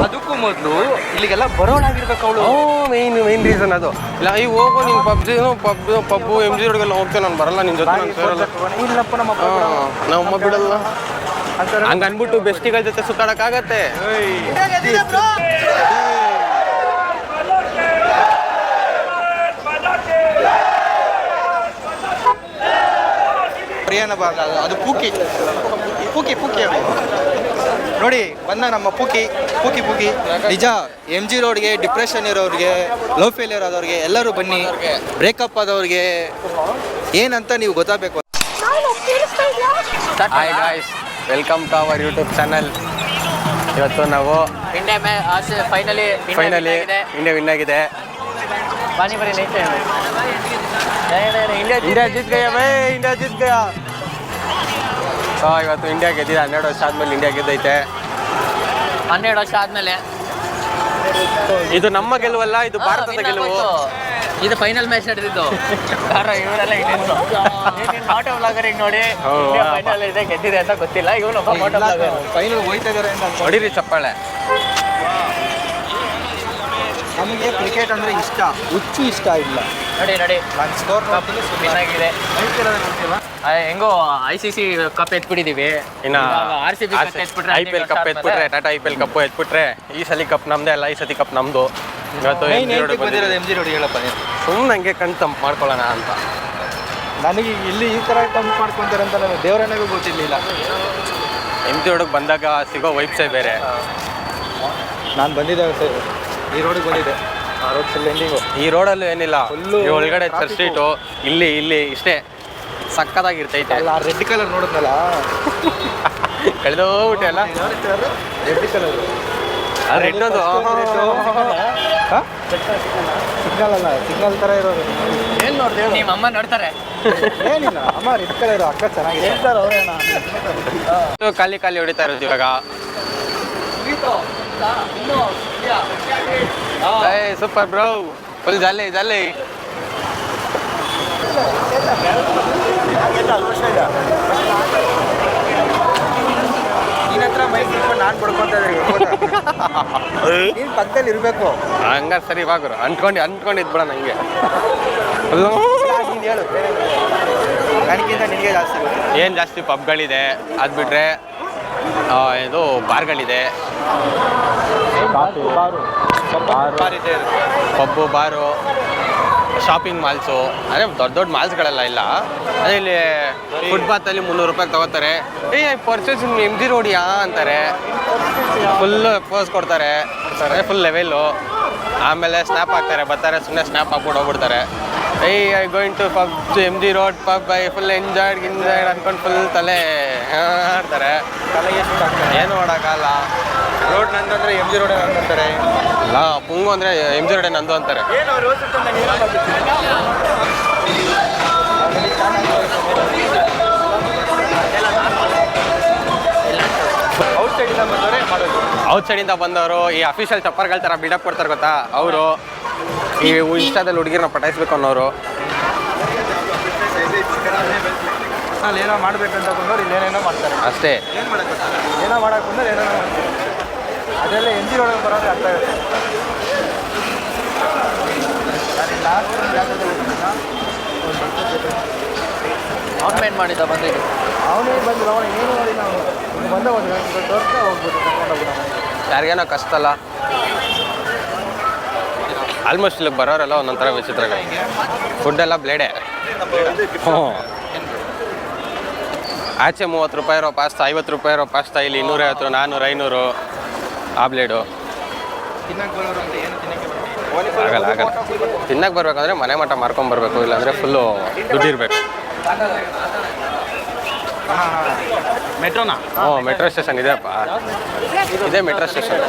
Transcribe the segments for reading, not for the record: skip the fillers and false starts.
ಅದಕ್ಕೂ ಮೊದಲು ಇಲ್ಲಿಗೆಲ್ಲ ಬರೋಣಾಗಿರ್ಬೇಕು ಅವಳು. ಮೇನ್ ರೀಸನ್ ಅದು. ಇಲ್ಲ ಈಗ ಹೋಗೋ ನೀನು ಪಬ್ಬು MG ರೋಡ್ಗೆಲ್ಲ ಹೋಗ್ತೇನೆ, ನಾನು ಬರಲ್ಲ ನಿನ್ನ ಜೊತೆ. ನಾನು ಸೇರಲ್ಲ. ಇಲ್ಲಪ್ಪ ನಮ್ಮಮ್ಮ ಬಿಡಲ್ಲ ಹಂಗೆ ಅನ್ಬಿಟ್ಟು ಬೆಸ್ಟಿಗಳ ಜೊತೆ ಸುತ್ತಾಡಕ್ಕಾಗತ್ತೆ. ಭಾಗ ಅದು ಪೂಕಿ ನೋಡಿ ಬಂದ ನಮ್ಮ ಪೂಕಿ ನಿಜ. MG ರೋಡ್ಗೆ ಡಿಪ್ರೆಷನ್ ಇರೋರಿಗೆ, ಲವ್ ಫೇಲಿಯರ್ ಆದವ್ರಿಗೆ ಎಲ್ಲರೂ ಬನ್ನಿ. ಬ್ರೇಕಪ್ ಆದವ್ರಿಗೆ ಏನಂತ ನೀವು ಗೊತ್ತಾಗಬೇಕು. Hi guys, welcome to our YouTube channel. ಇವತ್ತು ನಾವು ಫೈನಲಿ ಇಂಡಿಯಾ ವಿನ್ ಆಗಿದೆ. ಇಂಡಿಯಾ ಜೀತ್ ಗಯಾ ಬೈ, ಇಂಡಿಯಾ ಜೀತ್ ಗಯಾ. ಇವತ್ತು ಇಂಡಿಯಾ ಗೆದ್ದಿದೆ. 12 ವರ್ಷ ಆದ್ಮೇಲೆ ಇಂಡಿಯಾ ಗೆದ್ದೈತೆ. 12 ವರ್ಷ ಆದ್ಮೇಲೆ ಇದು ನಮ್ಮ ಗೆಲುವಲ್ಲ, ಇದು ಭಾರತದ ಗೆಲುವು. ಇದು ಫೈನಲ್ ಮ್ಯಾಚ್ ನಡೆದಿದ್ದು. ಇವರೆಲ್ಲ ಆಟೋ ಬ್ಲಾಗರ್ ನೋಡಿ ಫೈನಲ್ ಇದೆ ಗೆದ್ದಿದೆ ಅಂತ ಗೊತ್ತಿಲ್ಲ. ಇವನು ಆಟೋ ಬ್ಲಾಗರ್ ಫೈನಲ್ ಹೋಯ್ತಾ ಇದಾರೆ ಅಂತ ಹೊಡಿರಿ ಚಪ್ಪಾಳೆ. ನಮಗೆ ಕ್ರಿಕೆಟ್ ಅಂದರೆ ಇಷ್ಟ, ಹುಚ್ಚು ಇಷ್ಟ ಇಲ್ಲ. ನೋಡಿ ನಾನು ಸ್ಕೋರ್ ಚೆನ್ನಾಗಿದೆ. ಹೆಂಗೋ ICC ಕಪ್ ಎತ್ಬಿಟ್ಟಿದೀವಿ. ಇನ್ನು RCB IPL ಕಪ್ ಎತ್ಬಿಟ್ರೆ, ಟಾಟಾ IPL ಕಪ್ ಎತ್ಬಿಟ್ರೆ ಈ ಸಲ ಕಪ್ ನಮ್ದೇ ಅಲ್ಲ, ಈ ಸತಿ ಕಪ್ ನಮ್ದು. ಇವತ್ತು MG ರೋಡ್ ಹೇಳಪ್ಪ. ಸುಮ್ಮನೆ ಹಂಗೆ ಕಣ್ ತಂಪು ಮಾಡ್ಕೊಳ್ಳೋಣ ಅಂತ. ನನಗೆ ಇಲ್ಲಿ ಈ ಥರ ತಂಪು ಮಾಡ್ಕೊತಾರೆ ಅಂತ ನನಗೆ ದೇವರನಿಗೂ ಗೊತ್ತಿರಲಿಲ್ಲ. MG ರೋಡಿಗೆ ಬಂದಾಗ ಸಿಗೋ ವೈಬ್ಸೇ ಬೇರೆ. ನಾನು ಬಂದಿದ್ದೆ ಈ ರೋಡಿಗೆ ಬಂದಿದ್ದೆ. ಆ ರೋಡ್ ಫುಲ್ ಎಂಡಿಂಗು. ಈ ರೋಡಲ್ಲೂ ಏನಿಲ್ಲ, ಈ ಒಳಗಡೆ ಚರ್ಚ್ ಸ್ಟ್ರೀಟು ಇಲ್ಲಿ ಇಷ್ಟೇ ಸಕ್ಕತ್ತಾಗಿರ್ತೈತೆ. ಅಲ್ಲ ರೆಡ್ ಕಲರ್ ನೋಡಿದ್ನಲ್ಲ, ಕಳೆದೋಗ್ಬಿಟ್ಟೆ ಅಲ್ಲ. ರೆಡ್ ಕಲರ್ ರೆಡ್ ಅದು ಸಿಗ್ನಲ್ ಅಲ್ಲ, ಸಿಗ್ನಲ್ ಥರ ಇರೋದು. ಏನು ನೋಡ್ತೀವಿ, ನಿಮ್ಮ ಅಮ್ಮ ನೋಡ್ತಾರೆ. ಏನಿಲ್ಲ ಅಮ್ಮ, ರೆಡ್ ಕಲರ್ ಅಕ್ಕ ಚೆನ್ನಾಗಿದೆ ಹೇಳ್ತಾರೆ ಅವ್ರೇನ. ಖಾಲಿ ಹೊಡಿತಾ ಇರೋದು ಇವಾಗ. Super bro, full jolly. ನಿನ್ನ ಹತ್ರ ಮೈಕ್ ಇಟ್ಕೊಂಡು ನಾನು ಬಡ್ಕೊಂತ ನೀನು ಪಕ್ಕದಲ್ಲಿ ಇರಬೇಕು. ಹಂಗಾರೆ ಸರಿ ಇವಾಗರು ಅಂದ್ಕೊಂಡು ಇದ್ಬಿಡ ನಂಗೆ. ನೀನು ಹೇಳು, ನನಗಿಂತ ನಿನಗೆ ಜಾಸ್ತಿ. ಏನು ಜಾಸ್ತಿ ಪಬ್ಗಳಿದೆ, ಅದು ಬಿಟ್ಟರೆ ಇದು ಬಾರ್ಗಳಿದೆ. ಪಬ್ಬು, ಬಾರು, ಶಾಪಿಂಗ್ ಮಾಲ್ಸು. ಅಂದರೆ ದೊಡ್ಡ ಮಾಲ್ಸ್ಗಳೆಲ್ಲ ಇಲ್ಲ. ಅದೇ ಇಲ್ಲಿ ಫುಟ್ಪಾತಲ್ಲಿ 300 ರೂಪಾಯಿ ತೊಗೋತಾರೆ. ಪರ್ಚೇಸ್ MG ರೋಡಿಯಾ ಅಂತಾರೆ. ಫುಲ್ಲು ಪೋಸ್ ಕೊಡ್ತಾರೆ, ಫುಲ್ ಲೆವೆಲ್ಲು. ಆಮೇಲೆ ಸ್ನ್ಯಾಪ್ ಹಾಕ್ತಾರೆ, ಬರ್ತಾರೆ ಸುಮ್ಮನೆ ಸ್ನ್ಯಾಪ್ ಹಾಕ್ಬಿಟ್ಟು ಹೋಗ್ಬಿಡ್ತಾರೆ. I going to pub MG road pub full enjoyed ಅಂದ್ಕೊಂಡು ಫುಲ್ ತಲೆ ಆಡ್ತಾರೆ. ತಲೆಗೆ ಏನು ಮಾಡೋಕ್ಕಲ್ಲ. ರೋಡ್ ನಂದಂದ್ರೆ MG ರೋಡ್ ಅಂತಾರೆ. ಇಲ್ಲ ಪುಂಗು ಅಂದರೆ MG ರೋಡೇ ನಂದು ಅಂತಾರೆ. ಔಟ್ಸೈಡಿಂದ ಬಂದವರು ಈ ಅಫಿಷಿಯಲ್ ಚಪ್ಪರ್ಗಳ ಥರ ಬಿಡಪ್ ಕೊಡ್ತಾರೆ ಗೊತ್ತಾ, ಅವರು ಈ ಇನ್ಸ್ಟಾದಲ್ಲಿ ಹುಡುಗಿರನ್ನ ಪಟಾಯಿಸ್ಬೇಕು ಅನ್ನೋರು. ಅಲ್ಲಿ ಏನೋ ಮಾಡ್ಬೇಕಂತ ಬಂದವ್ರು ಇಲ್ಲಿ ಏನೇನೋ ಮಾಡ್ತಾರೆ ಅಷ್ಟೇ. ಏನು ಮಾಡೋಕ್ಕೆ ಏನೋ ಮಾಡೋಕೆ ಬಂದ್ರೆ ಏನೇನೋ ಮಾಡ್ತಾರೆ. ಅದೆಲ್ಲ MG ರೋಡಿಗೆ ಬರೋದು ಅರ್ಥ ಆಗುತ್ತೆ. ನಾನು ಲಾಸ್ಟ್ ಆನ್ಲೈನ್ ಮಾಡಿದ್ದ ಬಂದಿದ್ದು. ಅವನೇ ಬಂದು ಅವನು ಏನು ಮಾಡಿ ನಾವು ಬಂದ ಒಂದು ತೋರಿಸ್ತಾ ಹೋಗ್ಬೋದು, ಕರ್ಕೊಂಡು ಯಾರಿಗೇನೋ ಕಷ್ಟ ಅಲ್ಲ. ಆಲ್ಮೋಸ್ಟ್ ಇಲ್ಲಿಗೆ ಬರೋರೆಲ್ಲ ಒಂದೊಂಥರ ವಿಚಿತ್ರಗಳು. ಫುಡ್ಡೆಲ್ಲ ಬ್ಲೇಡೆ. ಹ್ಞೂ, ಆಚೆ 30 ರೂಪಾಯಿ ಇರೋ ಪಾಸ್ತಾ, 50 ರೂಪಾಯಿ ಇರೋ ಪಾಸ್ತಾ ಇಲ್ಲಿ 250, 400, 500 ಆ ಬ್ಲೇಡು. ಆಗಲ್ಲ. ತಿನ್ನಕ್ಕೆ ಬರ್ಬೇಕಂದ್ರೆ ಮನೆ ಮಠ ಮಾರ್ಕೊಂಬರ್ಬೇಕು, ಇಲ್ಲಾಂದರೆ ಫುಲ್ಲು ದುಡ್ಡಿರ್ಬೇಕು. ಮೆಟ್ರೋನಾ? ಹ್ಞೂ, ಮೆಟ್ರೋ ಸ್ಟೇಷನ್ ಇದೆಯಪ್ಪ, ಇದೇ ಮೆಟ್ರೋ ಸ್ಟೇಷನ್.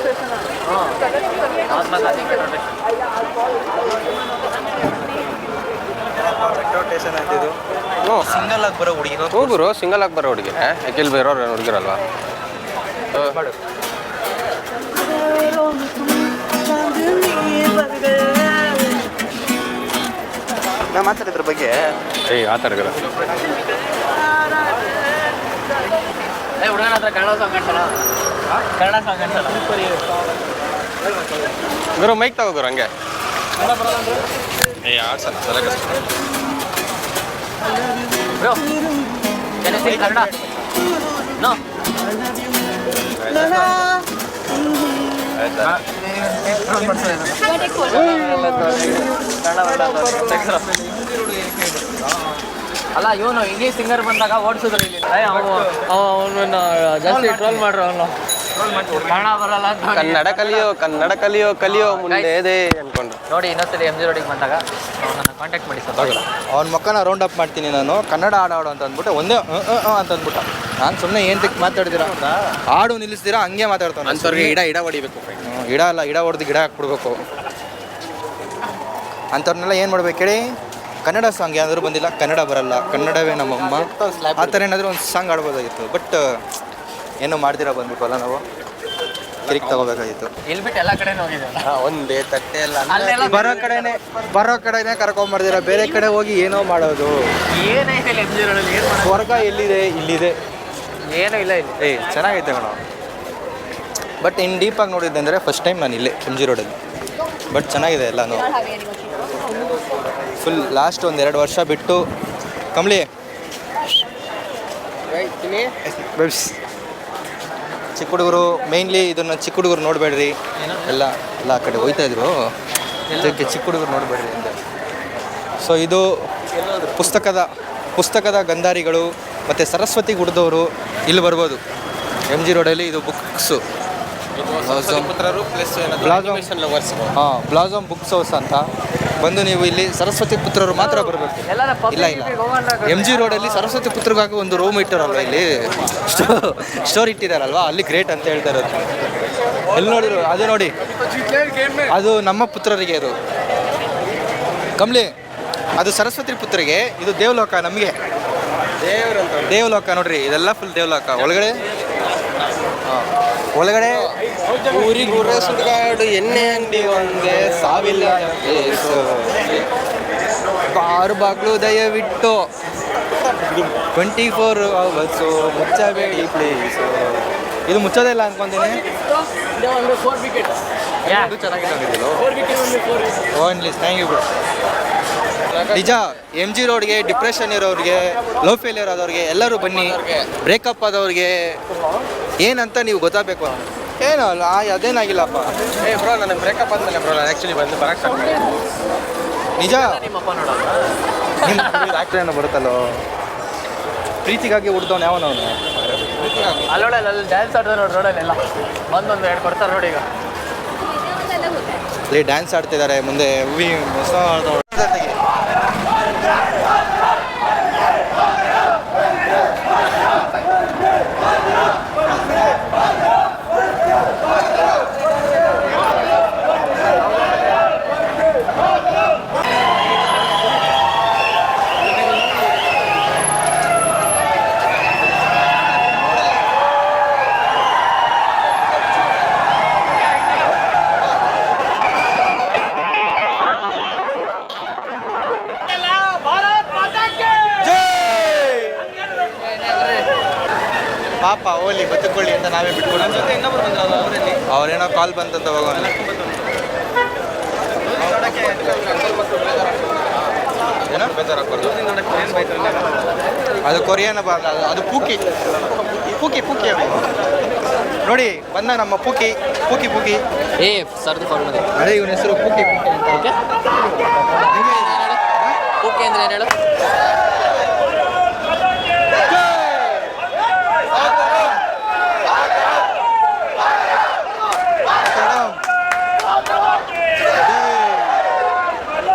ಮೆಟ್ರೋ ಸ್ಟೇಷನ್ ಅಂತಿದ್ದು. ಹ್ಞೂ, ಸಿಂಗಲ್ ಆಗಿ ಬರೋ ಹುಡುಗಿರೋ ಹೋಗುರು ಸಿಂಗಲ್ ಆಗಿ ಬರೋ ಹುಡುಗಿ. ಯಾಕೆಲ್ಲಿ ಬೇರೋರು ಹುಡುಗಿರಲ್ವಾ? ನಾ ಮಾತಾಡಿದ್ರ ಬಗ್ಗೆ ಆ ಥರ ಹುಡುಗನ ಹತ್ರ ಕನ್ನಡ ಸಾಂಗ್ ಕಾಣಿಸಲ್ಲ, ಕನ್ನಡ ಸಾಂಗ್ ಕಾಣಿಸಲ್ಲ. ಗುರು ಮೈಕ್ ತಗೋ ಗುರು ಹಂಗೆ. ಏ ಆಡ್ಸಲ್ಲ ತಲೆ ಕೆಡಿಸ್ಕೊಬೇಡ. Bro can you sing Kannada? No. ಅಲ್ಲ ಇವನು ಇಂಗ್ಲೀಷ್ ಸಿಂಗರ್ ಬಂದಾಗ ಓಡಿಸಿದ್ರು ಇಲ್ಲಿ. ಅವನನ್ನ ಜಾಸ್ತಿ ಟ್ರೋಲ್ ಮಾಡ್ರು. ಅವನು ಕನ್ನಡ ಬರಲ್ಲ ಅಂತ ಕನ್ನಡ ಕಲಿಯೋ ಕಲಿಯೋ ಮುಂದೆ ಇದೆ ಅನ್ಕೊಂಡು. ನೋಡಿ ಇನ್ನೊಂದ್ಸಲಿ MG ರೋಡಿಗೆ ಬಂದಾಗ ಅವನನ್ನು ಕಾಂಟ್ಯಾಕ್ಟ್ ಮಾಡಿ ಸರ್. ಅವ್ನ ಮಕ್ಕನ ರೌಂಡ್ ಅಪ್ ಮಾಡ್ತೀನಿ ನಾನು. ಕನ್ನಡ ಹಾಡು ಅಂತ ಅಂದ್ಬಿಟ್ಟು ಒಂದೇ ಅಂತ ಅಂದ್ಬಿಟ್ಟ. ನಾನು ಸುಮ್ಮನೆ ಏನು ತಿಕ್ ಮಾತಾಡ್ತೀರಾ, ಹಾಡು ನಿಲ್ಲಿಸ್ತೀರಾ ಹಂಗೆ ಮಾತಾಡ್ತಾನೆ. ಅಂಥವ್ರಿಗೆ ಇಡ ಹೊಡಿಬೇಕು. ಗಿಡ ಅಲ್ಲ, ಗಿಡ ಹೊಡೆದು ಗಿಡ ಹಾಕ್ಬಿಡ್ಬೇಕು. ಅಂಥವ್ರನ್ನೆಲ್ಲ ಏನು ಮಾಡ್ಬೇಕು ಹೇಳಿ? ಕನ್ನಡ ಸಾಂಗ್ ಯಾವ್ದಾದ್ರು ಬಂದಿಲ್ಲ, ಕನ್ನಡ ಬರಲ್ಲ, ಕನ್ನಡವೇ ನಮ್ಮಮ್ಮ, ಆ ಥರ ಏನಾದರೂ ಒಂದು ಸಾಂಗ್ ಆಡ್ಬೋದಾಗಿತ್ತು. ಬಟ್ ಏನೋ ಮಾಡ್ದಿರ ಬಂದ್ಬಿಟ್ಟಲ್ಲ, ನಾವು ತಿರುಗಿ ತಗೋಬೇಕಾಗಿತ್ತು. ಇಲ್ಲಿ ಬಿಟ್ಟು ಎಲ್ಲ ಕಡೆ ಹೋಗಿದ್ದೆ. ಒಂದೇ ತಟ್ಟೆ ಎಲ್ಲ ಅಲ್ಲೆಲ್ಲ ಬರೋ ಕಡೆನೇ ಕರ್ಕೊಂಬರ್ದಿರ, ಬೇರೆ ಕಡೆ ಹೋಗಿ ಏನೋ ಮಾಡೋದು. ಏನೈತೆ ಇಲ್ಲಿ MG ರೋಡಲ್ಲಿ? ಏನು ಮಾಡೋದು? ಸ್ವರ್ಗ ಎಲ್ಲಿದೆ? ಇಲ್ಲಿದೆ. ಏನೂ ಇಲ್ಲ ಇಲ್ಲಿ. ಚೆನ್ನಾಗೈತೆ ಮೇಡಮ್. ಬಟ್ ಇನ್ನು ಡೀಪಾಗಿ ನೋಡಿದ್ದೆ ಅಂದರೆ ಫಸ್ಟ್ ಟೈಮ್ ನಾನು ಇಲ್ಲೇ MG ರೋಡಲ್ಲಿ. ಬಟ್ ಚೆನ್ನಾಗಿದೆ ಎಲ್ಲನೂ. ಫುಲ್ ಲಾಸ್ಟ್ ಒಂದು 2 ವರ್ಷ ಬಿಟ್ಟು ಕಂಬ್ಳಿ ಚಿಕ್ಕ ಹುಡುಗರು ಮೇಯ್ನ್ಲಿ ಇದನ್ನು ಚಿಕ್ಕ ಹುಡುಗರು ನೋಡಬೇಡ್ರಿ. ಎಲ್ಲ ಆ ಕಡೆ ಹೋಯ್ತಾಯಿದ್ರು, ಇದಕ್ಕೆ ಚಿಕ್ಕ ಹುಡುಗರು ನೋಡಬೇಡ್ರಿ ಅಂತ. ಸೊ ಇದು ಪುಸ್ತಕದ ಗಂಧಾರಿಗಳು ಮತ್ತು ಸರಸ್ವತಿ ಗುಡ್ದವರು ಇಲ್ಲಿ ಬರ್ಬೋದು. MG ರೋಡಲ್ಲಿ ಇದು ಬುಕ್ಸು ಬ್ಲಾಸಮ್ ಬುಕ್ಸ್ ಹೌಸ್ ಅಂತ ಬಂದು ನೀವು ಇಲ್ಲಿ ಸರಸ್ವತಿ ಪುತ್ರರು ಮಾತ್ರ ಬರಬೇಕು. ಇಲ್ಲ MG ರೋಡಲ್ಲಿ ಸರಸ್ವತಿ ಪುತ್ರಗಾಗಿ ಒಂದು ರೂಮ್ ಇಟ್ಟಾರಲ್ವ, ಇಲ್ಲಿ ಸ್ಟೋರ್ ಇಟ್ಟಿದ್ದಾರಲ್ವ, ಅಲ್ಲಿ ಗ್ರೇಟ್ ಅಂತ ಹೇಳ್ತಾ ಇರೋದು. ಎಲ್ಲಿ ನೋಡಿದ್ರು ಅದು ನೋಡಿ, ಅದು ನಮ್ಮ ಪುತ್ರರಿಗೆ. ಅದು ಕಮ್ಲಿ, ಅದು ಸರಸ್ವತಿ ಪುತ್ರರಿಗೆ, ಇದು ದೇವಲೋಕ. ನಮಗೆ ದೇವಲೋಕ ನೋಡ್ರಿ, ಇದೆಲ್ಲ ಫುಲ್ ದೇವಲೋಕ. ಒಳಗಡೆ ಊರಿಗೂರ ಸುಡುಗಾಡು ಎಣ್ಣೆ ಅಂಗಡಿ ಒಂದೇ ಸಾವಿಲ್ಲ ಬಾರು ಬಾಗ್ಲು ದಯವಿಟ್ಟು 24 ಅವರ್ಸು ಮುಚ್ಚಬೇಡಿ ಪ್ಲೀಸು. ಇದು ಮುಚ್ಚೋದೇ ಇಲ್ಲ ಅನ್ಕೊಂತೀನಿ. Only thank you. ನಿಜ MG ರೋಡ್ಗೆ ಡಿಪ್ರೆಷನ್ ಇರೋರಿಗೆ, ಲವ್ ಫೇಲಿಯರ್ ಆದವ್ರಿಗೆ ಎಲ್ಲರೂ ಬನ್ನಿ. ಬ್ರೇಕಪ್ ಆದವ್ರಿಗೆ ಏನಂತ ನೀವು ಗೊತ್ತಾಗಬೇಕು. ಏನೋ ಅಲ್ಲ, ಅದೇನಾಗಿಲ್ಲಪ್ಪ. ಬ್ರೋ ನನಗೆ ಬ್ರೇಕಪ್ ಆದಮೇಲೆ ಬ್ರೋ ನಾನು ಆ್ಯಕ್ಚುಲಿ ಬಂದು ಬರೋಕ್ಕೆ ಸ್ಟಾರ್ಟ್ ಮಾಡಿ. ನಿಜ ನಿಮ್ಮಪ್ಪ ನೋಡೋದು ಆ್ಯಕ್ಟರ್ ಏನೋ ಬರುತ್ತಲ್ಲೋ, ಪ್ರೀತಿಗಾಗಿ ಹುಡ್ದವನು ಯಾವನವನು. ಅಲ್ಲೋಡಲ್ಲ, ಅಲ್ಲಿ ಡ್ಯಾನ್ಸ್ ಆಡ್ತಾರೆ ನೋಡಿ ರೋಡಲ್ಲೆಲ್ಲ. ಒಂದು 2 ಕೊಡ್ತಾರೆ ನೋಡಿ. ಈಗ ಅಲ್ಲಿ ಡ್ಯಾನ್ಸ್ ಆಡ್ತಿದ್ದಾರೆ ಮುಂದೆ. ಹೊಸ ಪಾಪ ಓಲಿ ಬದುಕೊಳ್ಳಿ ಅಂತ ನಾವೇ ಬಿಟ್ಕೊಂಡು ಅವ್ರೇನೋ ಕಾಲ್ ಬಂತಂತ ಹೋಗೋಣ. ಏನೋ ಅದು ಕೊರಿಯನ್ ಅದು ಪೂಕಿ ನೋಡಿ ಬಂದ ನಮ್ಮ ಪೂಕಿ. ಸರ್ದು ಫಾರ್ಮ್ ಅದೇ ಇವನ ಹೆಸರು ಪೂಕಿ ಅಂತ. ಓಕೆ ಅಂದ್ರೆ ಏನು ಹೇಳು?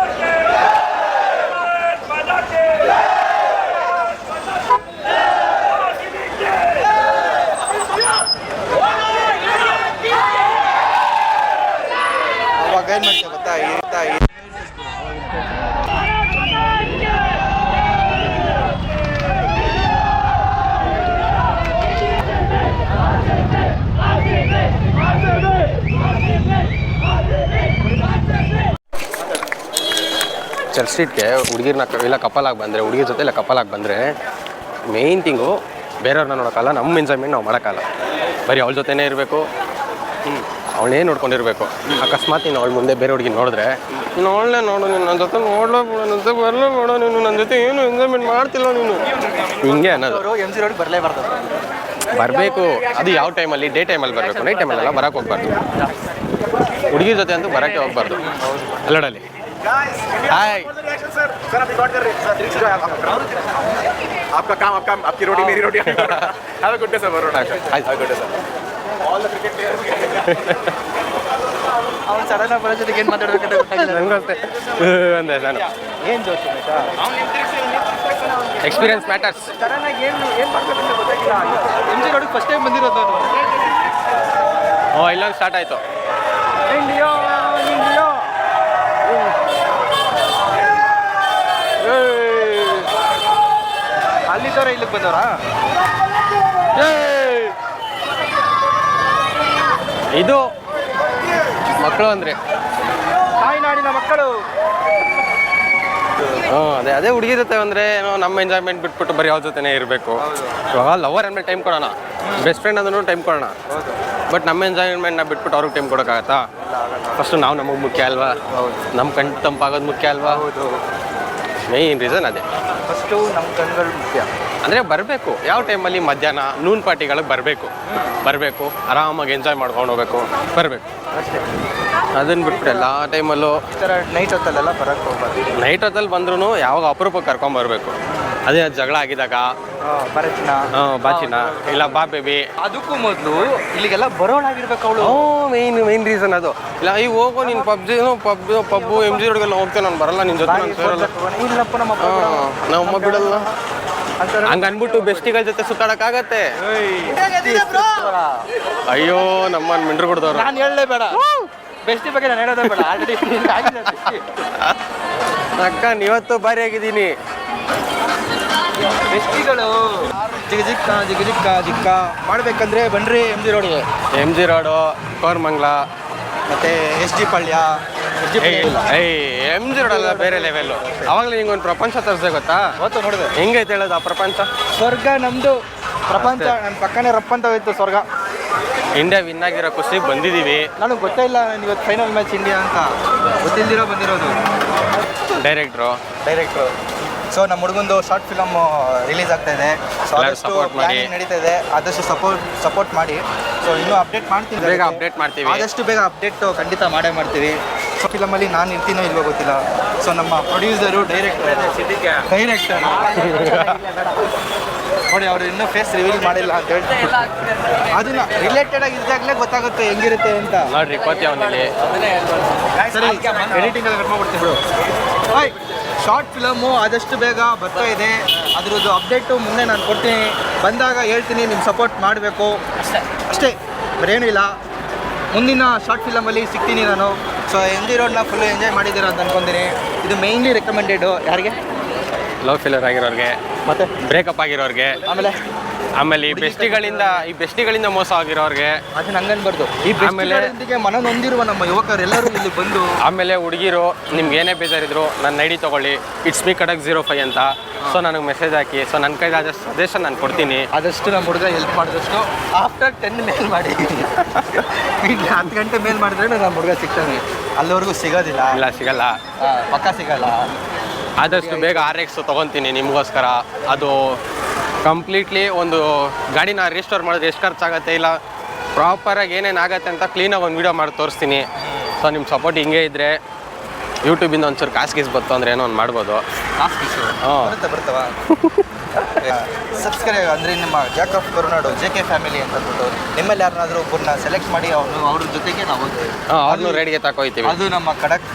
ಅವಾಗ ಏನು ಮಾಡ್ತೇವೆ ಗೊತ್ತಾ, ಚರ್ಚ್ ಸ್ಟ್ರೀಟ್ಗೆ ಹುಡುಗಿರ್ನ ಇಲ್ಲ ಕಪಲ್ ಆಗಿ ಬಂದರೆ, ಹುಡುಗಿರ ಜೊತೆ ಇಲ್ಲ ಕಪಲ್ ಆಗಿ ಬಂದರೆ ಮೇಯ್ನ್ ಥಿಂಗು ಬೇರೆಯವ್ರನ್ನ ನೋಡೋಕ್ಕಲ್ಲ, ನಮ್ಮ ಎಂಜಾಯ್ಮೆಂಟ್ ನಾವು ಮಾಡೋಕ್ಕಲ್ಲ. ಬರೀ ಅವಳ ಜೊತೆನೇ ಇರಬೇಕು, ಅವಳೇ ನೋಡ್ಕೊಂಡಿರ್ಬೇಕು. ಅಕಸ್ಮಾತ್ ನೀನು ಅವಳ ಮುಂದೆ ಬೇರೆ ಹುಡುಗಿ ನೋಡಿದ್ರೆ ನೋಡಲೇ ನೋಡು, ನೀನು ನನ್ನ ಜೊತೆ ನೋಡಲೇ ಬಿಡು, ನನ್ನ ಜೊತೆ ಬರಲೇ ಬಿಡು, ನೀನು ನನ್ನ ಜೊತೆ ಏನು ಎಂಜಾಯ್ಮೆಂಟ್ ಮಾಡ್ತಿಲ್ಲ ನೀನು, ಹಿಂಗೆ ಅನ್ನೋದು. ಎಮ್ ಜಿ ರೋಡ್ ಬರಲೇಬಾರ್ದು. ಬರಬೇಕು, ಅದು ಯಾವ ಟೈಮಲ್ಲಿ? ಡೇ ಟೈಮಲ್ಲಿ ಬರಬೇಕು, ನೈಟ್ ಟೈಮಲ್ಲೆಲ್ಲ ಬರೋಕ್ಕೆ ಹೋಗ್ಬಾರ್ದು. ಹುಡುಗಿ ಜೊತೆ ಅಂತೂ ಬರೋಕ್ಕೆ ಹೋಗ್ಬಾರ್ದು. ಅಲ್ಲಡಲ್ಲಿ ಹಾಯ್ आपका काम आपकी रोटी मेरी रोटी have a good day sir ಅವ್ನು ಸಡನ್ ಬರೋ ಜೊತೆಗೆ ಏನು ಮಾತಾಡ್ಬೇಕಂತ ಗೊತ್ತಾಗಿಲ್ಲ ನನಗಷ್ಟೇ ಅಂದೆ ನಾನು. ಏನು ಜೋಶ್ ಆಯ್ತಾ? Experience matters. ಸಡನ್ನಾಗಿ ಏನು ಮಾಡ್ಬೇಕಂತ ಗೊತ್ತಾಗಿಲ್ಲ. ಎಮ್ ಜಿ ರೋಡಿಗೆ ಫಸ್ಟ್ ಟೈಮ್ ಬಂದಿರೋದು ನಾನು. ಇಲ್ಲೊಂದು ಸ್ಟಾರ್ಟ್ ಆಯಿತು. ಇಂಡಿಯಾ ಇಂಡಿಯಾ ಅಲ್ಲಿದ್ದವ್ರ ಇಲ್ಲಿಗೆ ಬಂದವರಾ? ಇದು ಮಕ್ಕಳು ಅಂದರೆ ತಾಯ್ನಾಡಿನ ಮಕ್ಕಳು. ಅದೇ ಹುಡುಗಿ ಜೊತೆ ಅಂದರೆ ಏನೋ ನಮ್ಮ ಎಂಜಾಯ್ಮೆಂಟ್ ಬಿಟ್ಬಿಟ್ಟು ಬರೀ ಅವ್ರ ಜೊತೆನೇ ಇರಬೇಕು. ಇವಾಗ ಲವರ್ ಅಂದರೆ ಟೈಮ್ ಕೊಡೋಣ, ಬೆಸ್ಟ್ ಫ್ರೆಂಡ್ ಅಂದ್ರೂ ಟೈಮ್ ಕೊಡೋಣ. ಬಟ್ ನಮ್ಮ ಎಂಜಾಯ್ಮೆಂಟ್ನ ಬಿಟ್ಬಿಟ್ಟು ಅವ್ರಿಗೆ ಟೈಮ್ ಕೊಡೋಕ್ಕಾಗತ್ತಾ? ಫಸ್ಟು ನಾವು ನಮಗೆ ಮುಖ್ಯ ಅಲ್ವಾ? ನಮ್ಮ ಕಣ್ಣು ತಂಪಾಗೋದು ಮುಖ್ಯ ಅಲ್ವಾ? ಮೇಯ್ನ್ ರೀಸನ್ ಅದೇ. ಫಸ್ಟು ನಮ್ಮ ಕಣ್ಗಳು ಮುಖ್ಯ. ಅಂದರೆ ಬರಬೇಕು, ಯಾವ ಟೈಮಲ್ಲಿ ಮಧ್ಯಾಹ್ನ ನೂನ್ ಪಾರ್ಟಿಗಳಿಗೆ ಬರಬೇಕು, ಆರಾಮಾಗಿ ಎಂಜಾಯ್ ಮಾಡ್ಕೊಂಡು ಹೋಗ್ಬೇಕು, ಬರಬೇಕು ಅಷ್ಟೇ. ಅದನ್ನು ಬಿಟ್ಬಿಟ್ಟು ಎಲ್ಲ ಟೈಮಲ್ಲೂ ಈ ಥರ ನೈಟ್ ಹೊತ್ತಲ್ಲೆಲ್ಲ ಬರೋಕ್ಕೆ ಹೋಗ್ಬಾರ್ದು. ನೈಟ್ ಹೊತ್ತಲ್ಲಿ ಬಂದ್ರೂ ಯಾವಾಗ ಅಪರೂಪಕ್ಕೆ ಕರ್ಕೊಂಬರ್ಬೇಕು. ಅದೇ ಜಗಳ ಆಗಿದಾಗ ಬರಚಿನ ಬಾಚಿನ ಇಲ್ಲ ಬಾ ಬೇಬಿ, ಅದಕ್ಕೂ ಮೊದಲು ಇಲ್ಲಿಗೆಲ್ಲ ಬರೋಳಾಗಿರ್ಬೇಕು ಅವಳು. ಮೇನ್ ರೀಸನ್ ಅದು. ಇಲ್ಲ ಈಗ ಹೋಗೋ ನೀನು ಪಬ್ಬು ಎಮ್ ಜಿ ರೋಡ್ಗೆಲ್ಲ ಹೋಗ್ತೇನೆ, ನಾನು ಬರಲ್ಲ ನಿನ್ನ ಜೊತೆ, ನಾನು ಸೇರಲ್ಲ, ಇಲ್ಲಪ್ಪ ನಮ್ಮಮ್ಮ ಬಿಡಲ್ಲ ಹಂಗೆ ಅಂದ್ಬಿಟ್ಟು ಬೆಸ್ಟಿಗಳ ಜೊತೆ ಸುತ್ತಾಡಕ್ಕಾಗತ್ತೆ? ಅಯ್ಯೋ ನಮ್ಮನ್ನು ಮಿಂಡ್ರು ಕೊಡ್ದವ್ರು. ನಾನು ಹೇಳಲೇಬೇಡ, ಬೆಸ್ಟಿ ಬಗ್ಗೆ ನಾನು ಹೇಳೋದೇ ಬೇಡ. ಆಲ್ರೆಡಿ ಅಕ್ಕ ನೀವತ್ತು ಭಾರಿ ಆಗಿದ್ದೀನಿ. ಬೆಸ್ಟಿಗಳು ಜಿಕ್ಕ ಮಾಡ್ಬೇಕಂದ್ರೆ ಬನ್ರಿ ಎಮ್ ಜಿ ರೋಡು, ಕೋರ್ಮಂಗ್ಲ, ಮತ್ತೆ ಎಸ್ ಡಿ ಪಳ್ಯ. ಎಮ್ ಜಿ ರೋಡಲ್ಲ ಬೇರೆ ಲೆವೆಲ್ಲು. ಅವಾಗಲೇ ನಿಂಗೊಂದು ಪ್ರಪಂಚ ತರಿಸ್ದೆ ಗೊತ್ತಾ? ಅವತ್ತು ನೋಡಿದೆ. ಹೆಂಗೈತೆ ಹೇಳೋದು ಆ ಪ್ರಪಂಚ? ಸ್ವರ್ಗ ನಮ್ದು, ಪ್ರಪಂಚ ನನ್ನ ಪಕ್ಕನೇ ರಪ್ಪಂತ ಹೋಯ್ತು ಸ್ವರ್ಗ. ಇಂಡಿಯಾ ವಿನ್ ಆಗಿರೋ ಖುಷಿಗೆ ಬಂದಿದ್ದೀವಿ. ನನಗೆ ಗೊತ್ತೇ ಇಲ್ಲ ಇವತ್ತು ಫೈನಲ್ ಮ್ಯಾಚ್ ಇಂಡಿಯಾ ಅಂತ, ಗೊತ್ತಿಲ್ದಿರೋ ಬಂದಿರೋದು. ಡೈರೆಕ್ಟ್ರು ಸೊ ನಮ್ಮ ಹುಡುಗಂದು ಶಾರ್ಟ್ ಫಿಲಮ್ ರಿಲೀಸ್ ಆಗ್ತಾ ಇದೆ. ಸೊ ಆದಷ್ಟು ಪ್ಲಾನಿಂಗ್ ನಡೀತಾ ಇದೆ, ಆದಷ್ಟು ಸಪೋರ್ಟ್ ಮಾಡಿ. ಸೊ ಇನ್ನೂ ಅಪ್ಡೇಟ್ ಮಾಡ್ತೀವಿ, ಬೇಗ ಅಪ್ಡೇಟ್ ಮಾಡ್ತೀವಿ, ಆದಷ್ಟು ಬೇಗ ಅಪ್ಡೇಟ್ ಖಂಡಿತ ಮಾಡ್ತೀವಿ. ಸೊ ಫಿಲಮಲ್ಲಿ ನಾನು ಇರ್ತೀನೋ ಇಲ್ವೋ ಗೊತ್ತಿಲ್ಲ. ಸೊ ನಮ್ಮ ಪ್ರೊಡ್ಯೂಸರು ಡೈರೆಕ್ಟರ್ ನೋಡಿ, ಅವರು ಇನ್ನೂ ಫೇಸ್ ರಿವೀಲ್ ಮಾಡಿಲ್ಲ ಅಂತ ಹೇಳ್ತಾರೆ. ಅದನ್ನ ರಿಲೇಟೆಡ್ ಆಗಿ ಇದ್ದಾಗಲೇ ಗೊತ್ತಾಗುತ್ತೆ ಹೆಂಗಿರುತ್ತೆ ಅಂತ. ನೋಡ್ರಿ ಕೋತಿ ಅವನಲ್ಲಿ ಸರಿ, ಎಡಿಟಿಂಗ್ ಎಲ್ಲ ಕಟ್ಕೊಂಡ್ಬಿಡ್ತೀನಿ ಬಿಡು. ಶಾರ್ಟ್ ಫಿಲಮು ಆದಷ್ಟು ಬೇಗ ಬರ್ತಾ ಇದೆ. ಅದ್ರದ್ದು ಅಪ್ಡೇಟು ಮುಂದೆ ನಾನು ಕೊಡ್ತೀನಿ, ಬಂದಾಗ ಹೇಳ್ತೀನಿ. ನಿಮ್ಮ ಸಪೋರ್ಟ್ ಮಾಡಬೇಕು ಅಷ್ಟೇ, ಬೇರೇನೂ ಇಲ್ಲ. ಮುಂದಿನ ಶಾರ್ಟ್ ಫಿಲಮಲ್ಲಿ ಸಿಗ್ತೀನಿ ನಾನು. ಸೊ ಎಮ್ ಜಿ ರೋಡ್ನ ಫುಲ್ಲು ಎಂಜಾಯ್ ಮಾಡಿದ್ದೀರಾ ಅಂತ ಅನ್ಕೊಂತೀನಿ. ಇದು ಮೇಯ್ನ್ಲಿ ರೆಕಮೆಂಡೆಡು ಯಾರಿಗೆ? ಲವ್ ಫೇಲರ್ ಆಗಿರೋರಿಗೆ, ಮತ್ತೆ ಬ್ರೇಕಪ್ ಆಗಿರೋರಿಗೆ, ಆಮೇಲೆ ಈ ಬೆಸ್ಟಿಗಳಿಂದ ಮೋಸ ಆಗಿರೋರಿಗೆ. ಅದನ್ನ ಹಂಗನ್ಬಾರ್ದು. ಈ ಬೆಸ್ಟಿಗಳೊಂದಿಗೆ ಮನ ನೊಂದಿರುವ ನಮ್ಮ ಯುವಕರೆಲ್ಲರೂ ಇಲ್ಲಿ ಬಂದು, ಆಮೇಲೆ ಹುಡುಗಿರು ನಿಮ್ಗೆ ಏನೇ ಬೇಜಾರಿದ್ರು ನನ್ನ ಐಡಿ ತೊಗೊಳ್ಳಿ, ಇಟ್ಸ್ ಮೀ ಕಡಕ್ 05 ಅಂತ. ಸೊ ನನಗೆ ಮೆಸೇಜ್ ಹಾಕಿ. ಸೊ ನನ್ನ ಕೈಲಾದ ಸಜೆಷನ್ ನಾನು ಕೊಡ್ತೀನಿ. ಆದಷ್ಟು ನಮ್ಮ ಹುಡುಗ ಹೆಲ್ಪ್ ಮಾಡಿದಷ್ಟು ಆಫ್ಟರ್ 10 ಮೇಲ್ ಮಾಡಿ. 10 ಗಂಟೆ ಮೇಲ್ ಮಾಡಿದ್ರೆ ನಮ್ಮ ಹುಡುಗ ಸಿಗ್ತಾನೆ. ಅಲ್ಲಿವರೆಗೂ ಸಿಗೋದಿಲ್ಲ. ಇಲ್ಲ ಸಿಗಲ್ಲ, ಪಕ್ಕ ಸಿಗಲ್ಲ. ಆದಷ್ಟು ಬೇಗ RX ತೊಗೊತೀನಿ ನಿಮಗೋಸ್ಕರ. ಅದು ಕಂಪ್ಲೀಟ್ಲಿ ಒಂದು ಗಾಡಿನ ರಿಸ್ಟೋರ್ ಮಾಡಿದ್ರೆ ಎಷ್ಟು ಖರ್ಚಾಗುತ್ತೆ, ಇಲ್ಲ ಪ್ರಾಪರಾಗಿ ಏನೇನಾಗತ್ತೆ ಅಂತ ಕ್ಲೀನಾಗಿ ಒಂದು ವೀಡಿಯೋ ಮಾಡಿ ತೋರಿಸ್ತೀನಿ. ಸೊ ನಿಮ್ಮ ಸಪೋರ್ಟ್ ಹಿಂಗೆ ಇದ್ದರೆ ಯೂಟ್ಯೂಬಿಂದ ಒಂಚೂರು ಕಾಸು ಬಂತು ಅಂದರೆ ಏನೋ ಒಂದು ಮಾಡ್ಬೋದು. ಬರ್ತವ ಸಬ್ಸ್ಕ್ರೈಬ್ ಅಂದರೆ ನಿಮ್ಮ Jack of Karunadu JK family ಅಂತ ಅಂದ್ಬಿಟ್ಟು ನಿಮ್ಮಲ್ಲಿ ಯಾರನ್ನಾದರೂ ಒಬ್ಬರನ್ನ ಸೆಲೆಕ್ಟ್ ಮಾಡಿ ಅವ್ರ ಜೊತೆಗೆ ನಾವು ಹೋಗ್ತೀವಿ. ಅವ್ರನ್ನೂ ರೇಡಿಗೆ ತಗೋಯ್ತೀವಿ. ಅದು ನಮ್ಮ ಖಡಕ್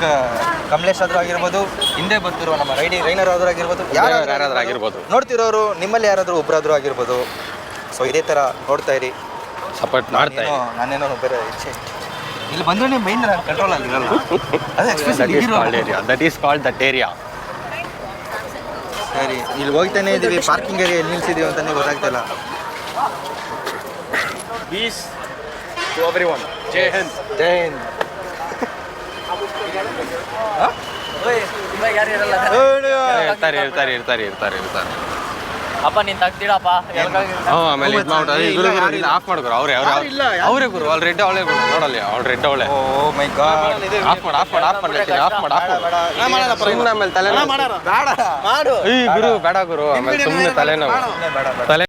ಕಮಲೇಶ್ ಆದರೂ ಆಗಿರ್ಬೋದು, ಹಿಂದೆ ಬರ್ತಿರುವ ನಮ್ಮ ರೈನರ್ ಆದರೂ ಆಗಿರ್ಬೋದು, ಯಾರಾದ್ರೂ ಆಗಿರ್ಬೋದು, ನೋಡ್ತಿರೋರು ನಿಮ್ಮಲ್ಲಿ ಯಾರಾದರೂ ಒಬ್ಬರಾದರೂ ಆಗಿರ್ಬೋದು. ಸೊ ಇದೇ ಥರ ನೋಡ್ತಾ ಇರಿ, ಸಪೋರ್ಟ್ ಮಾಡ್ತಾ ಇರಿ. ನಾನೇನೋ ಬೇರೆ ಇಚ್ಛೆ ಇಲ್ಲಿ ಬಂದ್ರೆ ಮೈಂಡ್ ಕಂಟ್ರೋಲ್ ಆಗಿರಲ್ಲ. That is called that area. ಸರಿ, ಇಲ್ಲಿ ಹೋಗ್ತಾನೆ ಇದ್ದೀವಿ. ಪಾರ್ಕಿಂಗ್ ಏರಿಯಾ ಎಲ್ಲಿ ನಿಲ್ಸಿದೀವಿ ಅಂತಲೇ ಗೊತ್ತಾಗ್ತಿಲ್ಲ. Peace to everyone. Jai Hind. ಜೈ ಹಿಂದ್. ಯಾರು ಇರಲ್ಲ. ಇರ್ತಾರೆ. ಅಪ್ಪ ನೀನ್ ತಗ್ತೀಡಪ್ಪ ಆಮೇಲೆ ಇದು ಮಾಡ್ಬಿಟ್ಟು ಆಫ್ ಮಾಡ್ಕೊರು ಅವ್ರೆ ಅವರೇ ಗುರು ಅಲ್ಲಿ ರೆಡ್ ಅವಳೆ ಗುರು ನೋಡಲ್ಲಿ ಅವ್ಳು ರೆಡ್ ಅವಳೆ ಓ ಮೈ ಗಾಡ್ ಆಫ್ ಮಾಡಿ ಸುಮ್ಮನೆ ಆಮೇಲೆ ತಲೆ ಮಾಡು ಈ ಗುರು ಬೇಡ ಗುರು ಆಮೇಲೆ ಸುಮ್ಮನೆ ತಲೆನೋವು ತಲೆ